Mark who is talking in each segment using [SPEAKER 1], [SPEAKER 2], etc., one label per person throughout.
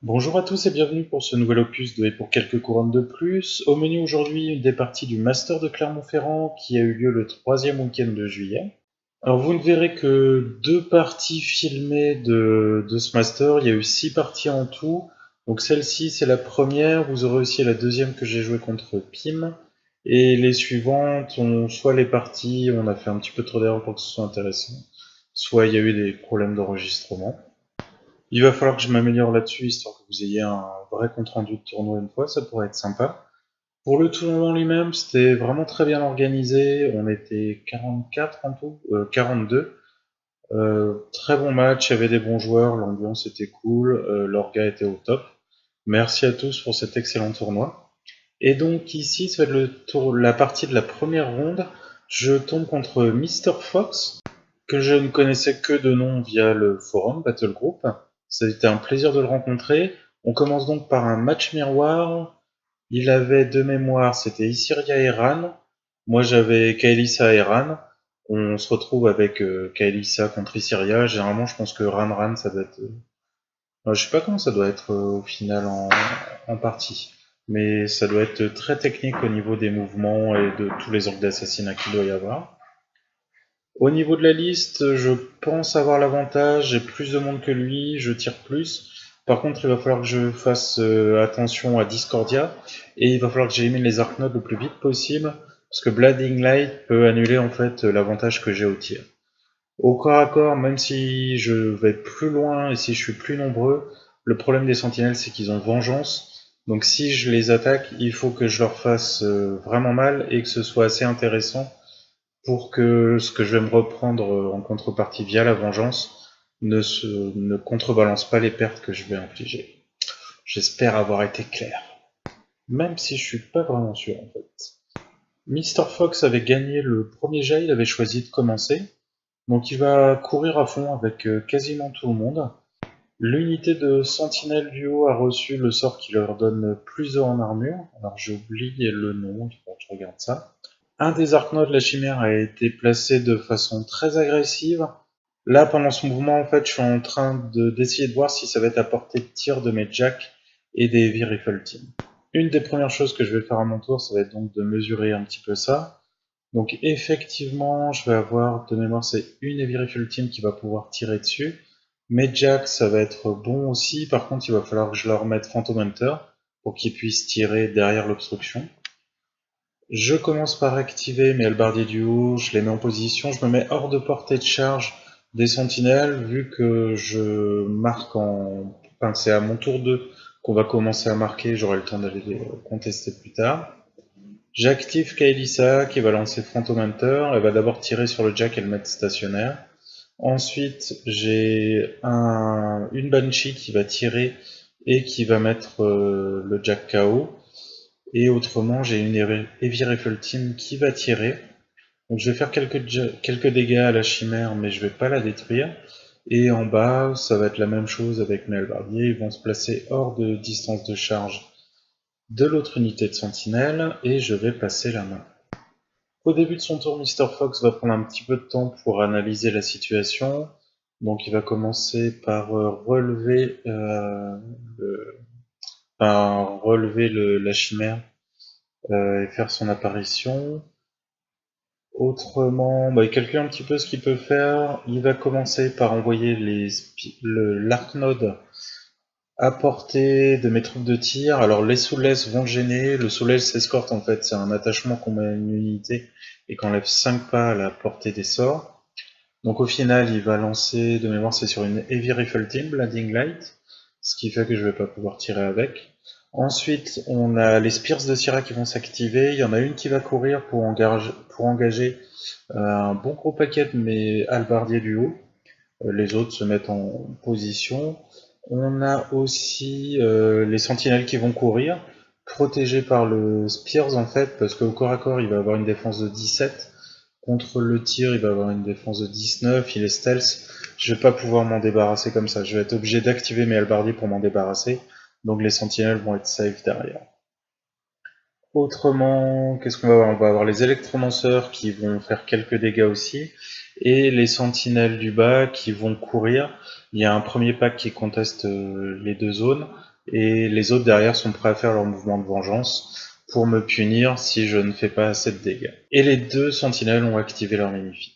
[SPEAKER 1] Bonjour à tous et bienvenue pour ce nouvel opus de Et pour quelques couronnes de plus. Au menu aujourd'hui, une des parties du Master de Clermont-Ferrand qui a eu lieu le troisième week-end de juillet. Alors vous ne verrez que deux parties filmées de ce Master, il y a eu 6 parties en tout. Donc celle-ci c'est la première, vous aurez aussi la deuxième que j'ai jouée contre Pim. Et les suivantes, soit les parties, on a fait un petit peu trop d'erreurs pour que ce soit intéressant, soit il y a eu des problèmes d'enregistrement. Il va falloir que je m'améliore là-dessus, histoire que vous ayez un vrai compte-rendu de tournoi une fois, ça pourrait être sympa. Pour le tournoi en lui-même, c'était vraiment très bien organisé, on était 44 en tout, 42. Très bon match, il y avait des bons joueurs, l'ambiance était cool, l'orga était au top. Merci à tous pour cet excellent tournoi. Et donc ici, ça va être la partie de la première ronde. Je tombe contre Mr. Fox, que je ne connaissais que de nom via le forum Battle Group. Ça a été un plaisir de le rencontrer. On commence donc par un match miroir. Il avait de mémoire, c'était Issyria et Ran. Moi j'avais Kaelissa et Ran. On se retrouve avec Kaelissa contre Issyria. Généralement je pense que Ran ça doit être... je sais pas comment ça doit être au final en partie. Mais ça doit être très technique au niveau des mouvements et de tous les orgues d'assassinat qu'il doit y avoir. Au niveau de la liste, je pense avoir l'avantage, j'ai plus de monde que lui, je tire plus. Par contre, il va falloir que je fasse attention à Discordia, et il va falloir que j'élimine les Arknodes le plus vite possible, parce que Blinding Light peut annuler en fait l'avantage que j'ai au tir. Au corps à corps, même si je vais plus loin et si je suis plus nombreux, le problème des sentinelles c'est qu'ils ont vengeance. Donc si je les attaque, il faut que je leur fasse vraiment mal et que ce soit assez intéressant pour que ce que je vais me reprendre en contrepartie via la vengeance ne contrebalance pas les pertes que je vais infliger. J'espère avoir été clair. Même si je suis pas vraiment sûr en fait. Mr. Fox avait gagné le premier jet, il avait choisi de commencer. Donc il va courir à fond avec quasiment tout le monde. L'unité de sentinelle du haut a reçu le sort qui leur donne plus 1 en armure. Alors j'ai oublié le nom, il faut que je regarde ça. Un des Arknodes, la chimère, a été placé de façon très agressive. Là, pendant ce mouvement, en fait, je suis en train d'essayer de voir si ça va être à portée de tir de mes jacks et des heavy rifle team. Une des premières choses que je vais faire à mon tour, ça va être donc de mesurer un petit peu ça. Donc effectivement, je vais avoir, de mémoire, c'est une heavy rifle team qui va pouvoir tirer dessus. Mes jacks, ça va être bon aussi. Par contre, il va falloir que je leur mette Phantom Hunter pour qu'ils puissent tirer derrière l'obstruction. Je commence par activer mes halbardiers du haut, je les mets en position, je me mets hors de portée de charge des sentinelles, vu que je marque en... Enfin, c'est à mon tour 2 qu'on va commencer à marquer, j'aurai le temps d'aller les contester plus tard. J'active Kaelissa qui va lancer Phantom Hunter, elle va d'abord tirer sur le jack et le mettre stationnaire. Ensuite, j'ai une Banshee qui va tirer et qui va mettre le jack KO. Et autrement, j'ai une Heavy Rifle Team qui va tirer. Donc je vais faire quelques dégâts à la chimère, mais je vais pas la détruire. Et en bas, ça va être la même chose avec mes halbardiers. Ils vont se placer hors de distance de charge de l'autre unité de sentinelle, et je vais passer la main. Au début de son tour, Mr. Fox va prendre un petit peu de temps pour analyser la situation. Donc il va commencer par relever la chimère et faire son apparition. Autrement, il calcule un petit peu ce qu'il peut faire. Il va commencer par envoyer l'Arknode à portée de mes troupes de tir. Alors les Soulless vont le gêner. Le Soulless escorte en fait, c'est un attachement qu'on met à une unité et qu'on enlève 5 pas à la portée des sorts. Donc au final, il va lancer, de mémoire c'est sur une Heavy Rifle Team, Blinding Light, ce qui fait que je vais pas pouvoir tirer avec. Ensuite, on a les Spears de Syrah qui vont s'activer. Il y en a une qui va courir pour engager un bon gros paquet de mes halbardiers du haut. Les autres se mettent en position. On a aussi les sentinelles qui vont courir, protégés par le Spears en fait, parce qu'au corps à corps, il va avoir une défense de 17. Contre le tir, il va avoir une défense de 19. Il est stealth. Je vais pas pouvoir m'en débarrasser comme ça. Je vais être obligé d'activer mes halbardiers pour m'en débarrasser. Donc les sentinelles vont être safe derrière. Autrement, qu'est-ce qu'on va avoir? On va avoir les électromanceurs qui vont faire quelques dégâts aussi, et les sentinelles du bas qui vont courir. Il y a un premier pack qui conteste les deux zones. et les autres derrière sont prêts à faire leur mouvement de vengeance pour me punir si je ne fais pas assez de dégâts. Et les deux sentinelles ont activé leur mini-feat.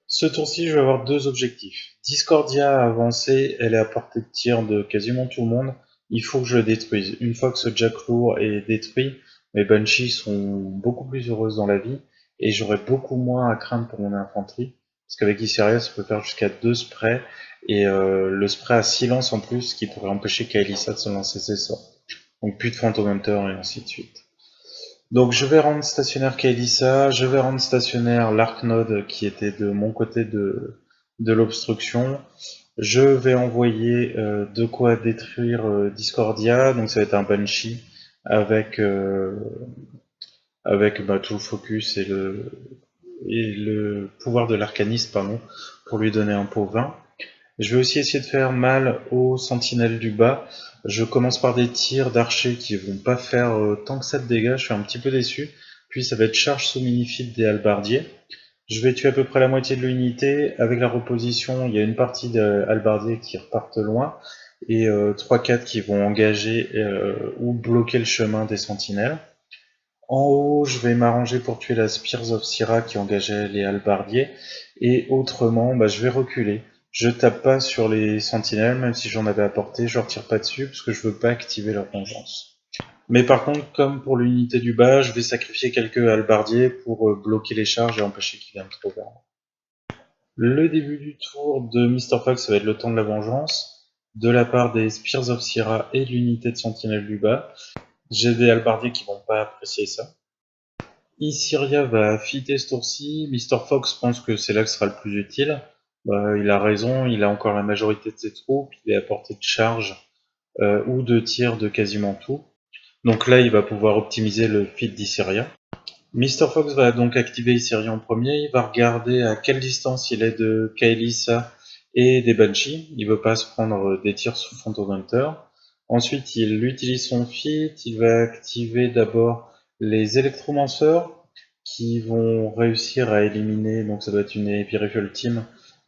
[SPEAKER 1] Ce tour-ci, je vais avoir deux objectifs. Discordia a avancé, elle est à portée de tir de quasiment tout le monde. Il faut que je le détruise. Une fois que ce Jack lourd est détruit, mes Banshees sont beaucoup plus heureuses dans la vie et j'aurai beaucoup moins à craindre pour mon infanterie. Parce qu'avec Isseria, ça peut faire jusqu'à 2 sprays et le spray à silence en plus qui pourrait empêcher Kael'Thas de se lancer ses sorts. Donc plus de Phantom Hunter et ainsi de suite. Donc je vais rendre stationnaire Kael'Thas, je vais rendre stationnaire l'Archnode qui était de mon côté de l'obstruction. Je vais envoyer de quoi détruire Discordia, donc ça va être un Banshee avec, tout le focus et le pouvoir de l'arcaniste, pardon, pour lui donner un pot 20. Je vais aussi essayer de faire mal aux sentinelles du bas. Je commence par des tirs d'archers qui vont pas faire tant que ça de dégâts, je suis un petit peu déçu. Puis ça va être charge sous minifit des halbardiers. Je vais tuer à peu près la moitié de l'unité. Avec la reposition, il y a une partie des halbardiers qui repartent loin et 3-4 qui vont engager ou bloquer le chemin des sentinelles. En haut, je vais m'arranger pour tuer la Spears of Syrah qui engageait les halbardiers. Et autrement, je vais reculer. Je tape pas sur les sentinelles, même si j'en avais apporté, je retire pas dessus parce que je veux pas activer leur vengeance. Mais par contre, comme pour l'unité du bas, je vais sacrifier quelques halbardiers pour bloquer les charges et empêcher qu'ils viennent trop vers moi. Le début du tour de Mr. Fox, ça va être le temps de la vengeance, de la part des Spears of Syrah et de l'unité de sentinelle du bas. J'ai des halbardiers qui vont pas apprécier ça. Issyria va fitter ce tour-ci. Mr. Fox pense que c'est là que ce sera le plus utile. Il a raison, il a encore la majorité de ses troupes, il est à portée de charge ou de tir de quasiment tout. Donc là, il va pouvoir optimiser le feat d'Issyria. Mr. Fox va donc activer Issyria en premier. Il va regarder à quelle distance il est de Kael'Thas et des Banshees. Il veut pas se prendre des tirs sous Phantom Hunter. Ensuite, il utilise son feat. Il va activer d'abord les électromanceurs qui vont réussir à éliminer, donc ça doit être une Heavy Rifle Team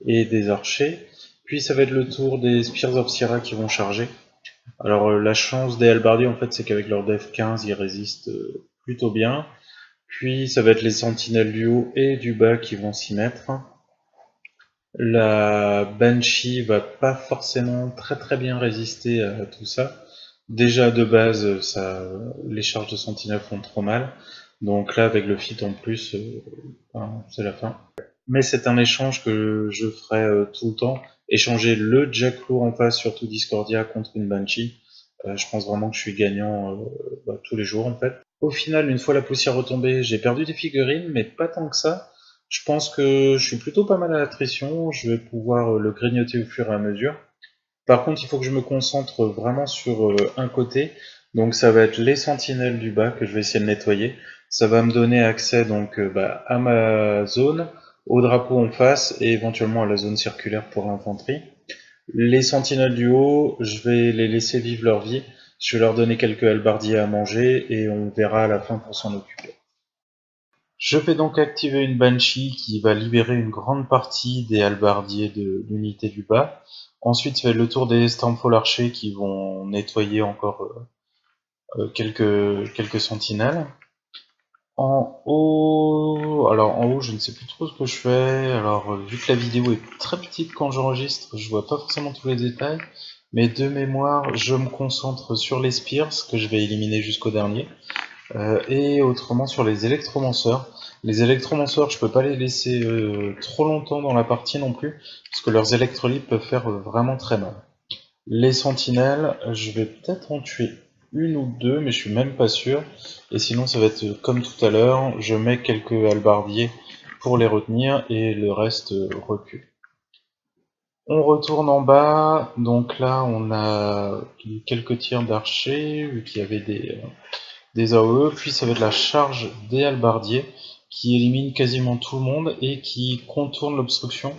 [SPEAKER 1] et des archers. Puis ça va être le tour des Spears of Syrah qui vont charger. Alors la chance des halbardiers en fait c'est qu'avec leur def 15 ils résistent plutôt bien. Puis ça va être les sentinelles du haut et du bas qui vont s'y mettre. La Banshee va pas forcément très bien résister à tout ça. Déjà de base, les charges de sentinelles font trop mal. Donc là, avec le fit en plus, c'est la fin. Mais c'est un échange que je ferai tout le temps. Échanger le Jack lourd en face, surtout Discordia, contre une Banshee. Je pense vraiment que je suis gagnant tous les jours en fait. Au final, une fois la poussière retombée, j'ai perdu des figurines, mais pas tant que ça. Je pense que je suis plutôt pas mal à l'attrition, je vais pouvoir le grignoter au fur et à mesure. Par contre, il faut que je me concentre vraiment sur un côté. Donc ça va être les sentinelles du bas que je vais essayer de nettoyer. Ça va me donner accès donc à ma zone, au drapeau en face et éventuellement à la zone circulaire pour l'infanterie. Les sentinelles du haut, je vais les laisser vivre leur vie. Je vais leur donner quelques halbardiers à manger et on verra à la fin pour s'en occuper. Je vais donc activer une Banshee qui va libérer une grande partie des halbardiers de l'unité du bas. Ensuite, ça va être le tour des Stormfall archers qui vont nettoyer encore quelques sentinelles. En haut, je ne sais plus trop ce que je fais. Alors, vu que la vidéo est très petite quand j'enregistre, je vois pas forcément tous les détails. Mais de mémoire, je me concentre sur les Spears que je vais éliminer jusqu'au dernier. Et autrement sur les électromanceurs. Les électromanceurs, je peux pas les laisser trop longtemps dans la partie non plus, parce que leurs électrolytes peuvent faire vraiment très mal. Les sentinelles, je vais peut-être en tuer une ou deux, mais je suis même pas sûr. Et sinon, ça va être comme tout à l'heure, je mets quelques halbardiers pour les retenir et le reste recule. On retourne en bas, donc là on a quelques tirs d'archers, vu qu'il y avait des AOE, puis ça va être la charge des halbardiers qui élimine quasiment tout le monde et qui contourne l'obstruction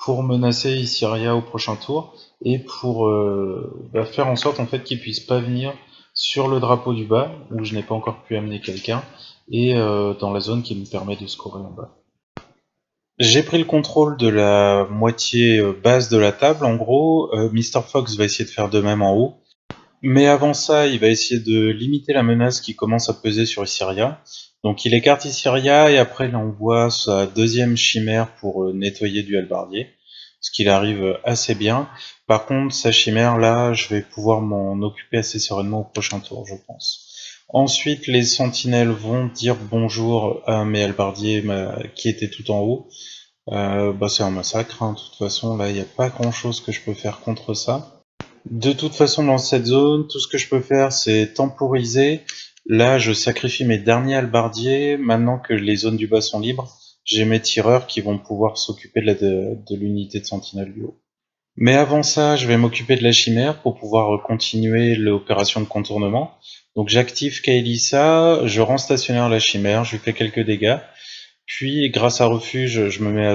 [SPEAKER 1] pour menacer Issyria au prochain tour et pour faire en sorte en fait qu'ils puissent pas venir sur le drapeau du bas où je n'ai pas encore pu amener quelqu'un et dans la zone qui me permet de scorer en bas. J'ai pris le contrôle de la moitié basse de la table en gros, Mr. Fox va essayer de faire de même en haut. Mais avant ça, il va essayer de limiter la menace qui commence à peser sur Issyria. Donc il écarte Issyria et après il envoie sa deuxième chimère pour nettoyer du halbardier, ce qu'il arrive assez bien. Par contre, sa chimère là, je vais pouvoir m'en occuper assez sereinement au prochain tour, je pense. Ensuite, les sentinelles vont dire bonjour à mes halbardiers qui étaient tout en haut. C'est un massacre, hein. De toute façon, là, il n'y a pas grand-chose que je peux faire contre ça. De toute façon, dans cette zone, tout ce que je peux faire, c'est temporiser. Là, je sacrifie mes derniers halbardiers. Maintenant que les zones du bas sont libres, j'ai mes tireurs qui vont pouvoir s'occuper de l'unité de sentinelle du haut. Mais avant ça, je vais m'occuper de la chimère pour pouvoir continuer l'opération de contournement. Donc j'active Kaelissa, je rends stationnaire la chimère, je lui fais quelques dégâts. Puis, grâce à refuge, je me mets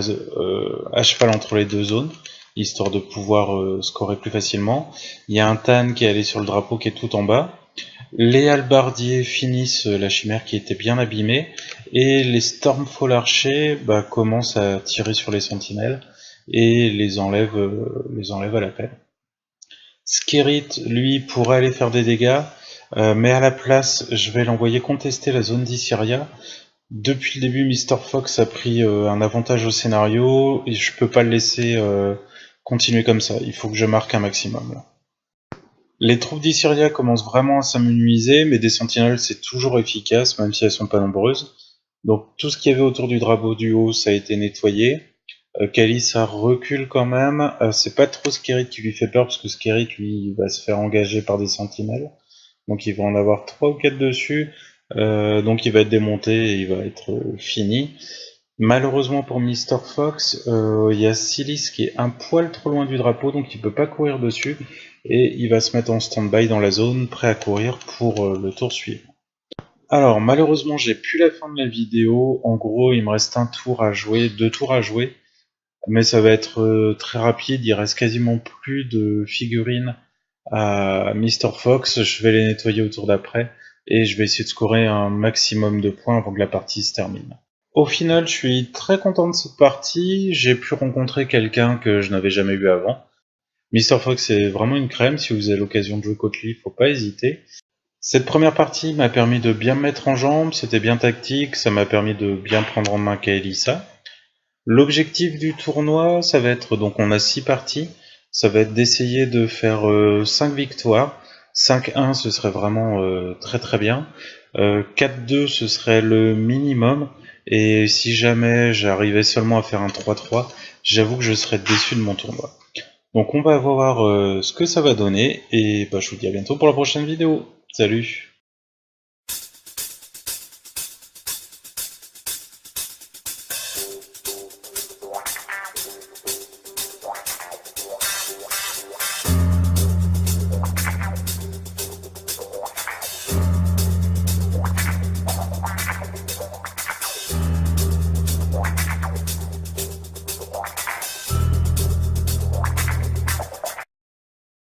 [SPEAKER 1] à cheval entre les deux zones, histoire de pouvoir scorer plus facilement. Il y a un Tan qui est allé sur le drapeau qui est tout en bas. Les halbardiers finissent la chimère qui était bien abîmée. Et les Stormfall archers commencent à tirer sur les sentinelles et les enlèvent à la pelle. Skerrit, lui, pourrait aller faire des dégâts, mais à la place, je vais l'envoyer contester la zone d'Issyria. Depuis le début, Mr. Fox a pris un avantage au scénario et je peux pas le laisser continuer comme ça. Il faut que je marque un maximum là. Les troupes d'Issyria commencent vraiment à s'amenuiser, mais des sentinelles c'est toujours efficace, même si elles sont pas nombreuses. Donc tout ce qu'il y avait autour du drapeau du haut, ça a été nettoyé. Kaelissa recule quand même. C'est pas trop Skerrit qui lui fait peur, parce que Skerrit, lui, va se faire engager par des sentinelles. Donc il va en avoir 3 ou 4 dessus. Donc il va être démonté et il va être fini. Malheureusement pour Mr. Fox, il y a Silis qui est un poil trop loin du drapeau, donc il peut pas courir dessus. Et il va se mettre en stand-by dans la zone, prêt à courir pour le tour suivant. Alors malheureusement j'ai plus la fin de la vidéo. En gros il me reste un tour à jouer, 2 tours à jouer. Mais ça va être très rapide, il reste quasiment plus de figurines à Mr. Fox, je vais les nettoyer au tour d'après, et je vais essayer de scorer un maximum de points avant que la partie se termine. Au final, je suis très content de cette partie, j'ai pu rencontrer quelqu'un que je n'avais jamais vu avant. Mr. Fox est vraiment une crème, si vous avez l'occasion de jouer contre lui, faut pas hésiter. Cette première partie m'a permis de bien me mettre en jambes, c'était bien tactique, ça m'a permis de bien prendre en main Kaelissa. L'objectif du tournoi, ça va être, donc on a 6 parties, ça va être d'essayer de faire 5 victoires. 5-1 ce serait vraiment très très bien. 4-2 ce serait le minimum. Et si jamais j'arrivais seulement à faire un 3-3, j'avoue que je serais déçu de mon tournoi. Donc on va voir ce que ça va donner. Et je vous dis à bientôt pour la prochaine vidéo. Salut!